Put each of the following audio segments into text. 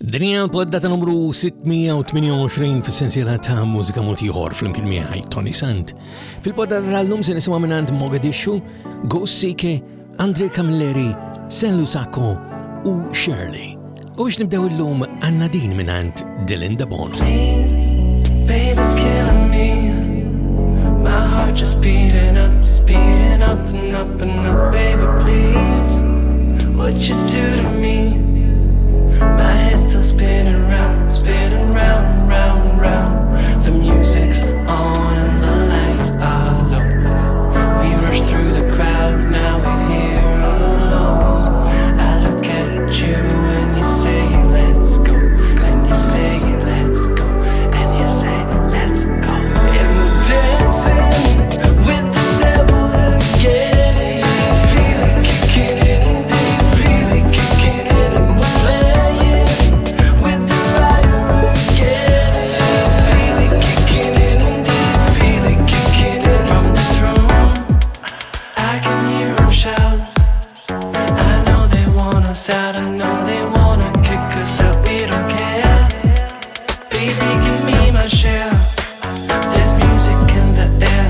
Dinja l-poddata numru 628 fis-sensiela ta' Mużika Mod Ieħor fl-imkien miegħi Toni Sant. Fil-poddata tal-lum se nisimgħu minn Mogadishu, Ghost Seeker, Andre Camilleri, Senlu Sacco u Shirley. U biex nibdew illum għandna din minn Dylan Dabono. Babe, it's killing me. My heart just speeding up and up and up. Baby, please, what you do to me? My head's still spinning round, round. The music's on and the lights are low. We rush through the crowd, now we're here alone. I look at you and you say let's go, and you say let's go, and you say let's go. And we're dancing with the devil again. Do you feel it kicking in? Do you feel it kicking in? And we're playing with this fire again. Do you feel it kicking in? Do you feel it kicking in? From this room, I can hear 'em shout. I know they want us out, I know they wanna kick us out. We don't care. Baby, give me my share. There's music in the air.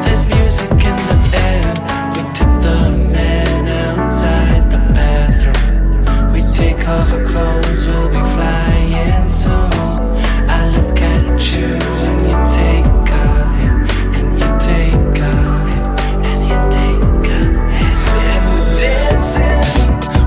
There's music in the air. We tip the man outside the bathroom. We take off our clothes, we'll be flying soon. I look at you and you take a hit, and you take a hit, and you take a hit. And we're dancing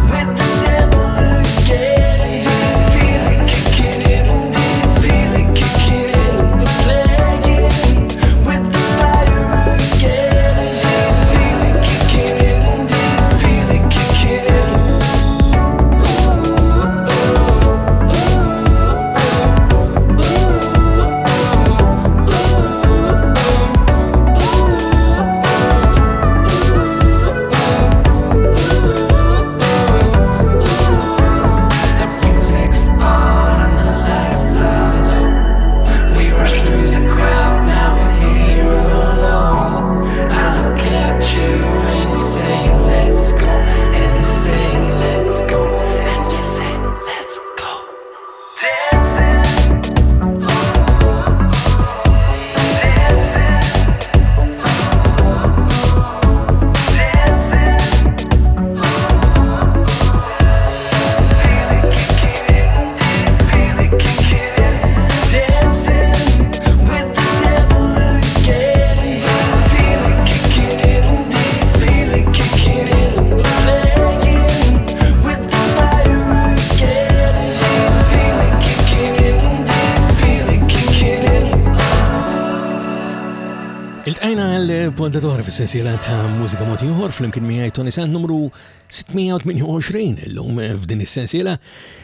with the devil again. Do you feel it kicking in? Do you feel it kicking in? And we're playing with the fire again. Do you feel it kicking in? Do you feel it kicking in? The music's on and the lights are low. We rush through the crowd, now we're here alone. I look at you and you say let's go, and you say let's go, and you say let's go. Dancing with the devil again. Do you feel it kicking in? Do you feel it kicking in? We're playing with the fire again. Do you feel it kicking in? Do you feel it kicking in? Il-tqajna għal-pondator fis-sensiela ta' Mużika Mod Ieħor fl-imkien miegħi Toni Sant numru 628 illum f'din is-sensiela.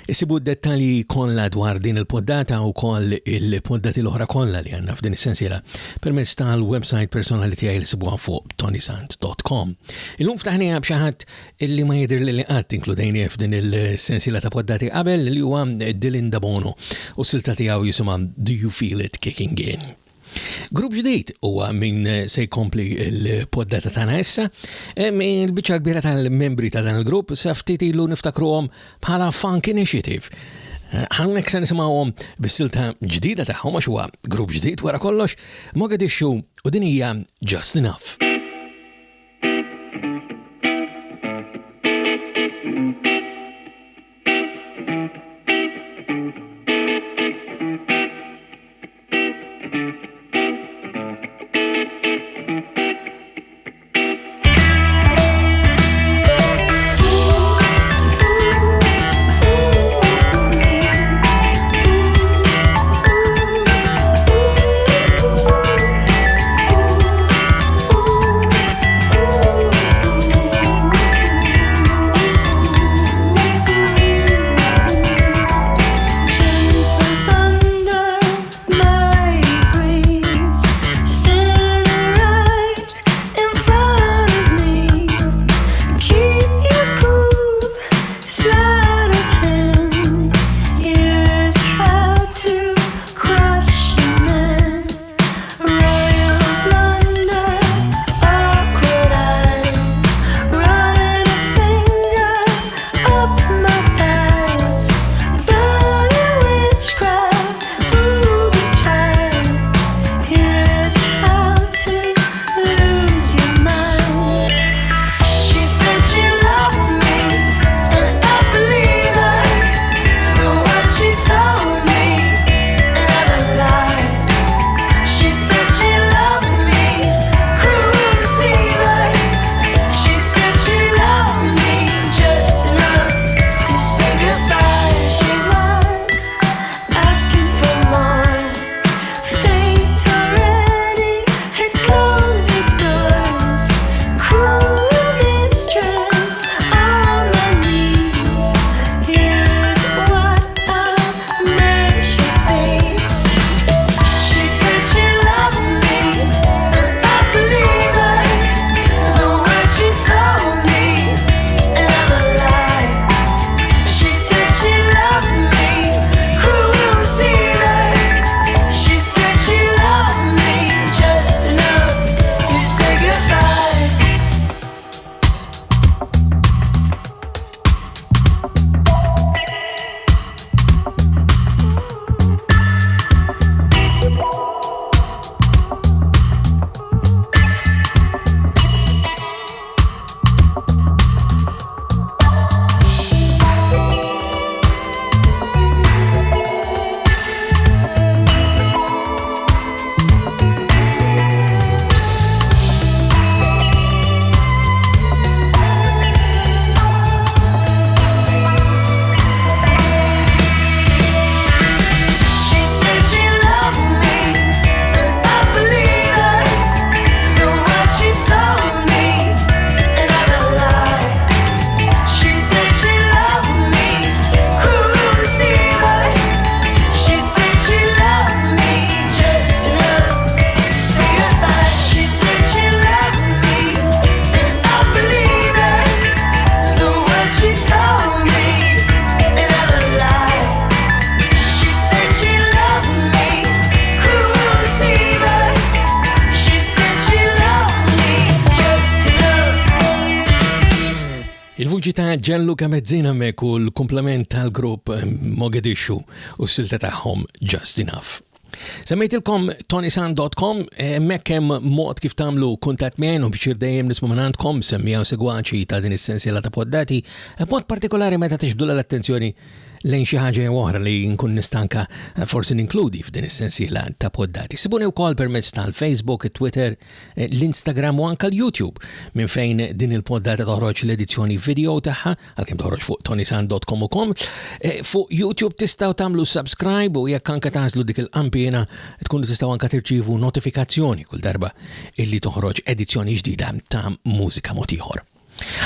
Issibu d-dettalji kollha dwar din il-poddata u koll il-poddati l-oħra kollha li għandna f'din is-sensiela permezz tal-website personali tiegħi li sibuha fuq ToniSant.com. Illum ftaħnija b'xi ħadd illi ma jidher li qatt inkludejni f'din il-sensiela ta' poddati qabel li huwa Dylan Dabono u s-silta tiegħu jisimha Do You Feel It Kicking In. Grupp ġdid huwa min se jkompli l-poddata tagħna issa, il-biċċa kbira tal-membri ta' dan il-grupp sa ftit ilu niftakruhom bħala Funk Initiative. Hawnhekk se nisimgħuhom bis-silta ġdida tagħhom għax huwa grupp ġdid wara kollox, Mogadishu u din hija Just Enough. Ooh. ta' Gianluca Mezzina mek u l-komplement tal-grupp Mogadishu u s-silta tagħhom Just Enough. Semmejtilkom ToniSant.com, mekkem mod kif tamlu kuntat miegħi u biex dejjem nisma' minn għandkom semmijaw segwaċi ta' din is-sensiela ta' poddati, mod partikolari meta tixbdula l-attenzjoni lejn xi ħaġa oħra li nkun nistanka forsi ninkludi f'din is-sensiela ta' poddati. Sibuni wkoll permezz tal-Facebook, Twitter, l-Instagram u anke l-YouTube minn fejn din il-poddata toħroġ l-edizzjoni video tagħha għalkemm toħroġ fuq ToniSant.com ukoll. Fuq YouTube tistgħu tagħmlu subscribe u jekk anke tażlu dik il-qampina tkunu tistgħu anke tirċievu notifikazzjoni kull darba illi toħroġ edizzjoni ġdida ta' Mużika Mod Ieħor.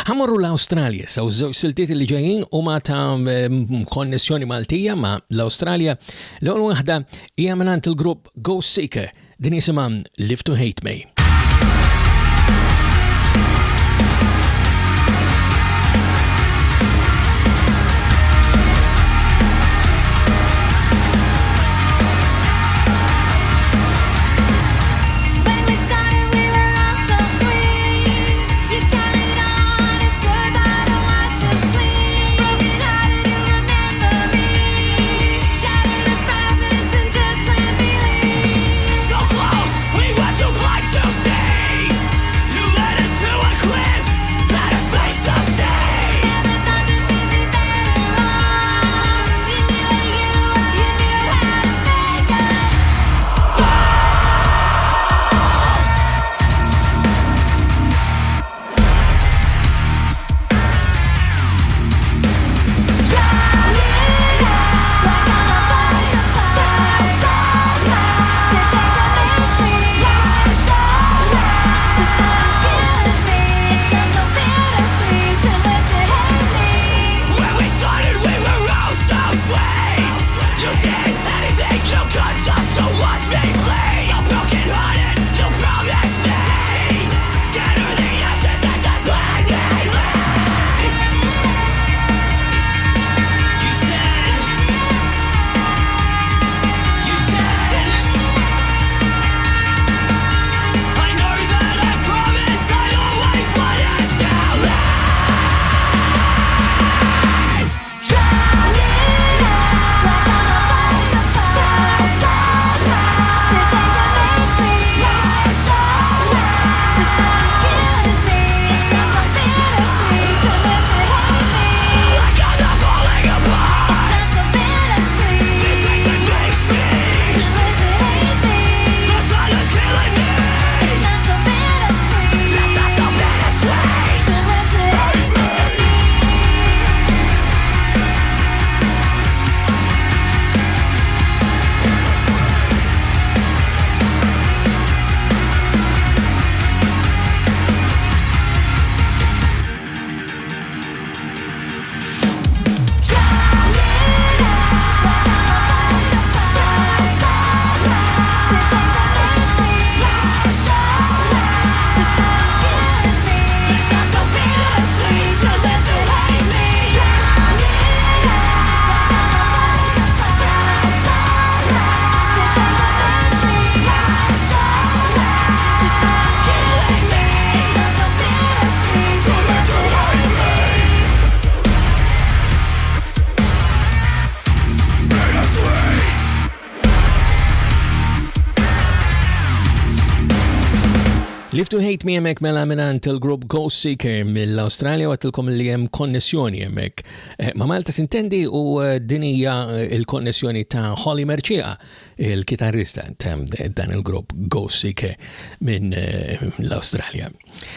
Ħamorru l-Awstralja, saw żewġ siltiet li ġejjin huma ta' konnessjoni Maltija ma' l-Awstralja. L-ewwel waħda hija mingħand il-grupp Ghost Seeker, din isimha Live to Hate Me. Live to Hate Me hemmhekk mela mingħand il-grupp Ghost Seeker mill-Awstralja u għattilkom li hemm konnessjoni hemmhekk ma' Malta sintendi u din hija l-konnessjoni ta' Holly Merċieqa, il-kitarrista ta' dan il-grupp Ghost Seeker minn l-Awstralja.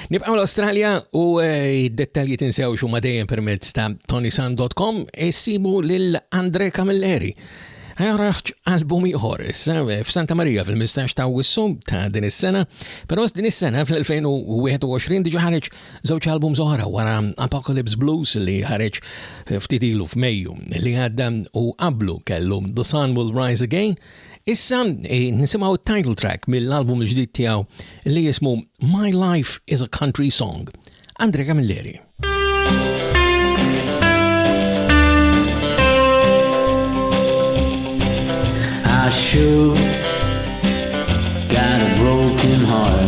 Nibqgħu l-Awstralja u d-dettalji tinsew x'huma dejjem permezz ta' ToniSant.com issibu lil Andre Camilleri. Ħajraħ album ieħor issa f'Santa Maria fil-15 ta' Wissu ta' din is-sena, però din is-sena fl-2021 diġà ħareġ żewġ albums oħra wara Apocalypse Blues li ħareġ ftit ilu f'Mejju li għadda u qablu kellu The Sun Will Rise Again. Issa nisimgħu title track mill-album il-ġdid tiegħu li jismu My Life is a Country Song. Andre Camilleri. I sure got a broken heart.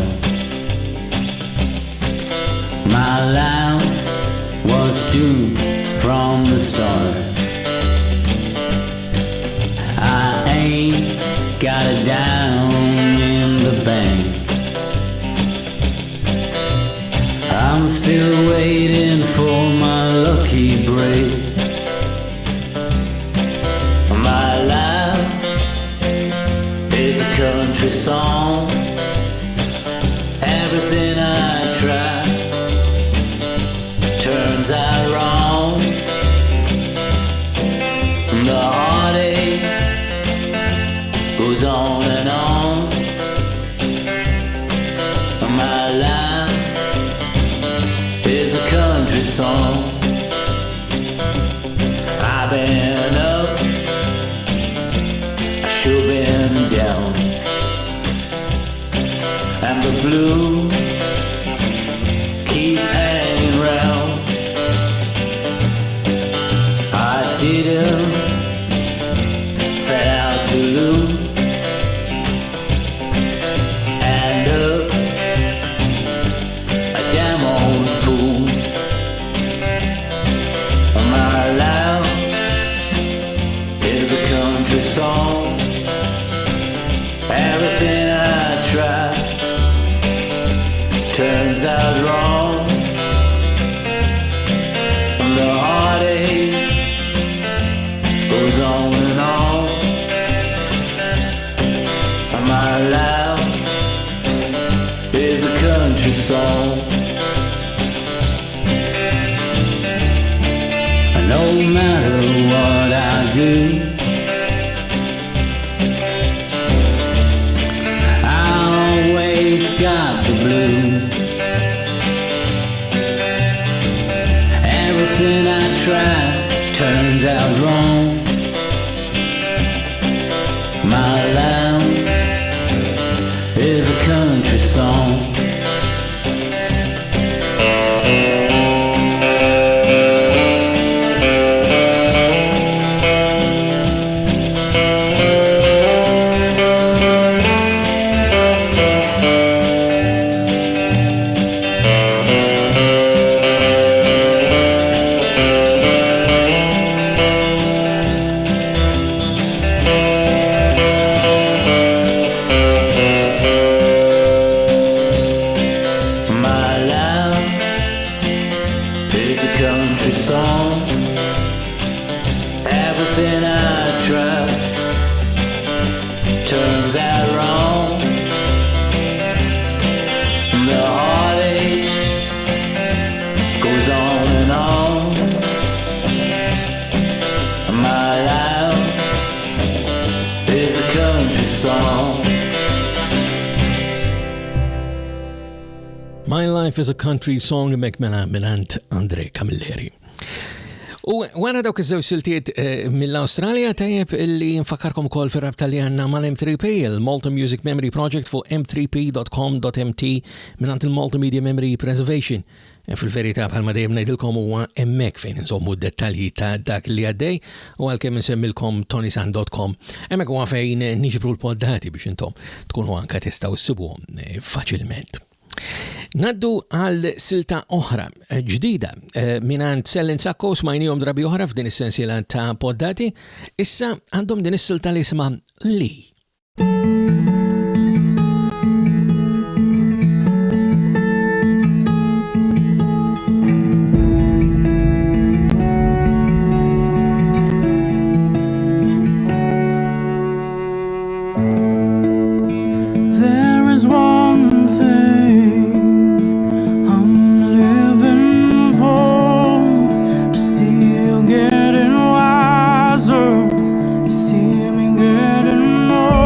My life was doomed country song. Everything I try turns out wrong. The heartache goes on and on. My life is a country song. I've been up, I sure been down, and the blue keep hanging round. I didn't set out to lose, and up a damn old fool. My life is a country song. Everything I try turns out wrong. The heartache goes on and on. My life is a country song. No matter what I do, I always got the blue. Everything I try turns out wrong. My life is a country song. My Life is a Country Song mekmela minant Andre Camilleri. U għana dawk iż-żew siltiet mill-Australia tajjeb illi nfakkarkom kol fir-rabta li għanna mal-M3P, il-Malta Music Memory Project fuq m3p.com.mt minant il-Multimedia Memory Preservation. Fil-verità bħalma dejjem ngħidilkom huwa hemmhekk fejn insommu d-dettalji ta' dak li għaddej u għalkemm insemmilkom ToniSant.com. Hemmhekk huwa fejn niġbru l-poddati biex intom tkunu anke tistgħu issibuhom faċilment. Naddu għal silta oħra ġdida minant Toni Sant smajnijom drabi oħra f'din is-sensiela ta' poddati, issa għandhom din is-silta li isma' Li. Getting wiser, you see me getting more.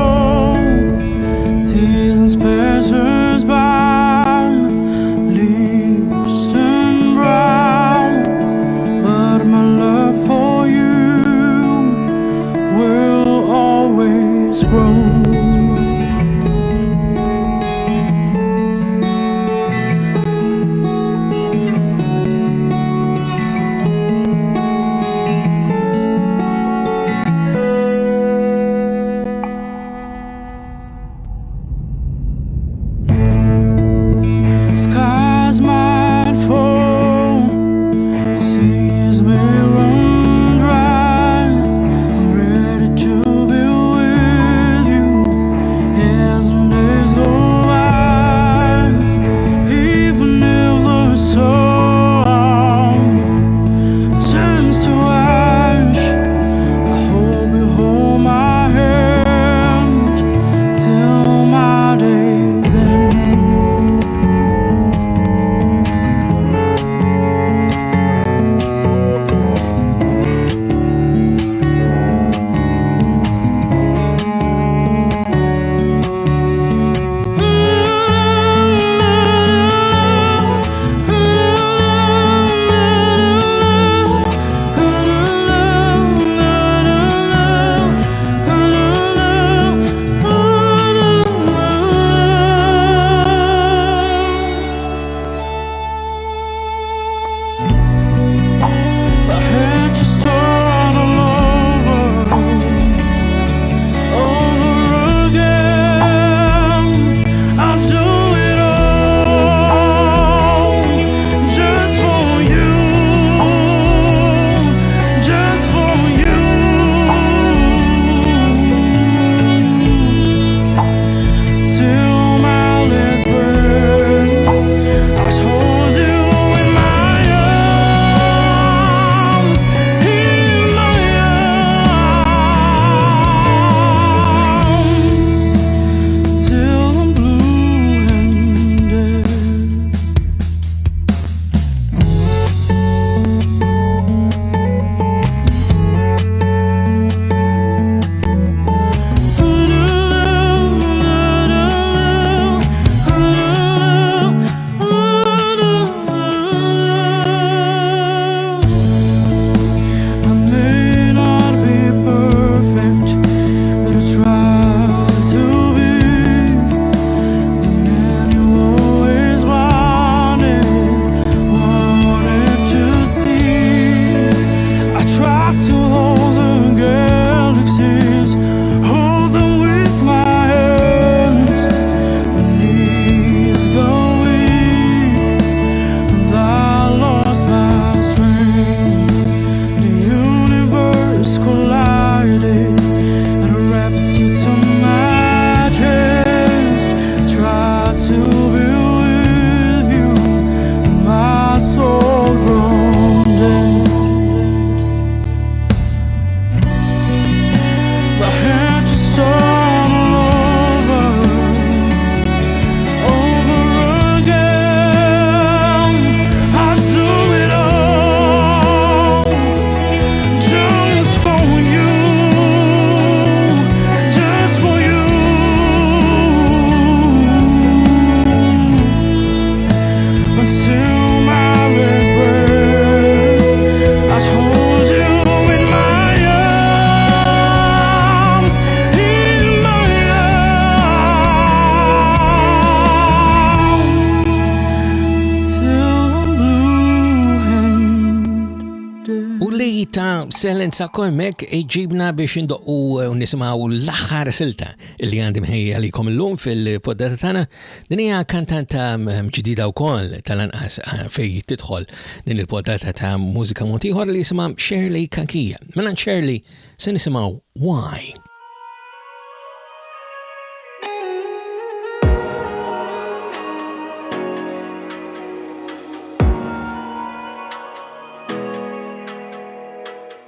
Excellent Sakko hemmhekk iġibna biex indoqqu u nisimgħu l-aħħar silta li għandi mħejja għalikom illum fil-poddata tagħna. Din hija kantanta ġdida wkoll tal-anqas fejn tidħol din il-poddata ta' Mużika Mod Ieħor li jisimha Shirley Kakija. Minn Shirley se nisimgħu Why.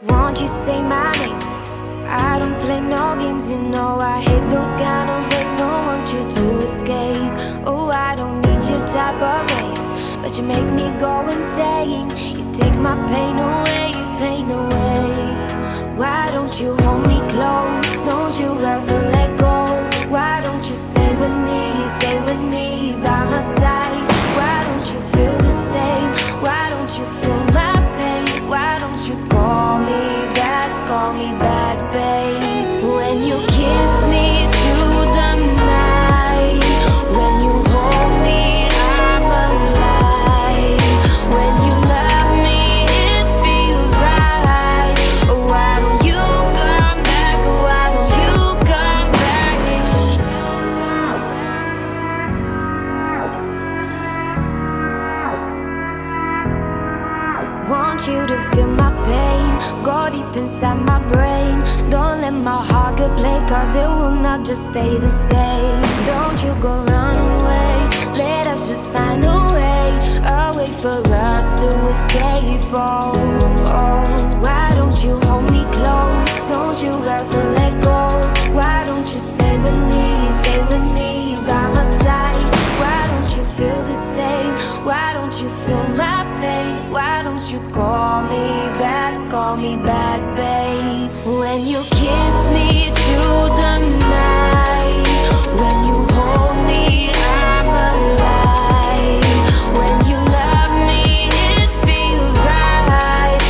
Won't you say my name? I don't play no games, you know I hate those kind of ways. Don't want you to escape. Oh, I don't need your type of ways, but you make me go insane. You take my pain away, pain away. Why don't you hold me close? Don't you ever let go? Why don't you stay with me by my side? Why don't you feel the same? Why don't you feel my pain? Why don't you call me back, babe? When you kiss me through the night, when you hold me, I'm alive. When you love me, it feels right. Why don't you come back? Why don't you come back? Want you to feel my pain, go deep inside my brain. Don't let my heart get played, cause it will not just stay the same. Don't you go run away, let us just find a way for us to escape. Oh, why don't you hold me close? Don't you ever let go? Why don't you stay with me by my side? Why don't you feel the same? Why don't you feel my pain? Why don't you call me back, babe? When you kiss me through the night, when you hold me, I'm alive. When you love me, it feels right.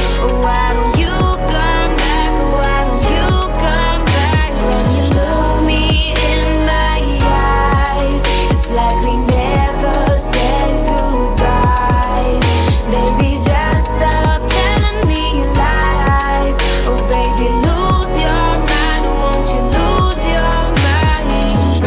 Why don't you come back? Why don't you come back? When you look me in my eyes, it's like we never said goodbye. Baby, just stop telling me lies. Oh baby, lose your mind, won't you lose your mind?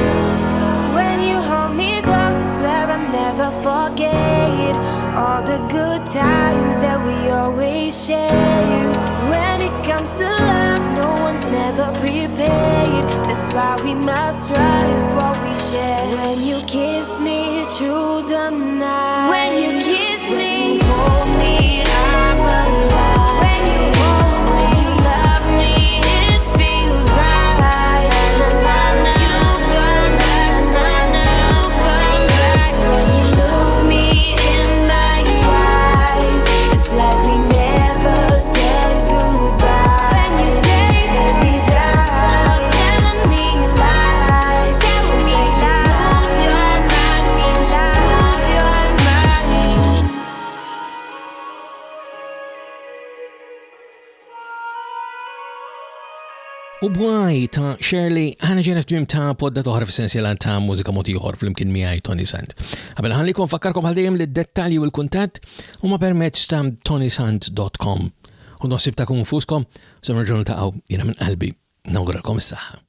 When you hold me close, I swear I'll never forget all the good times that we always share. When it comes to love, no one's never prepared. That's why we must trust what we share. When you kiss me through the night, when you kiss me, hold me, I'm alive. When you hold me, love me, it feels right. Na na na, you come back, na na, you come back. When you look me in my eyes, it's like we never said goodbye. When you say, baby, just stop telling me lies. Tell me lies, lose your mind, lose your mind. U bwaj ta' Shirley, ħana ġena f'tmim ta' podda toħra f'essenzjala ta' Mużika Mod Ieħor fl-imkien miegħi Toni Sant. Qabel ħanlikom fakkarkom għal-dejjem li d-dettalji u l-kuntatt huma permezz ta' ToniSant.com. U nosib ta' kum fuskom, semmerġun ta' jiena minn qalbi nawguralkom is-saħħa.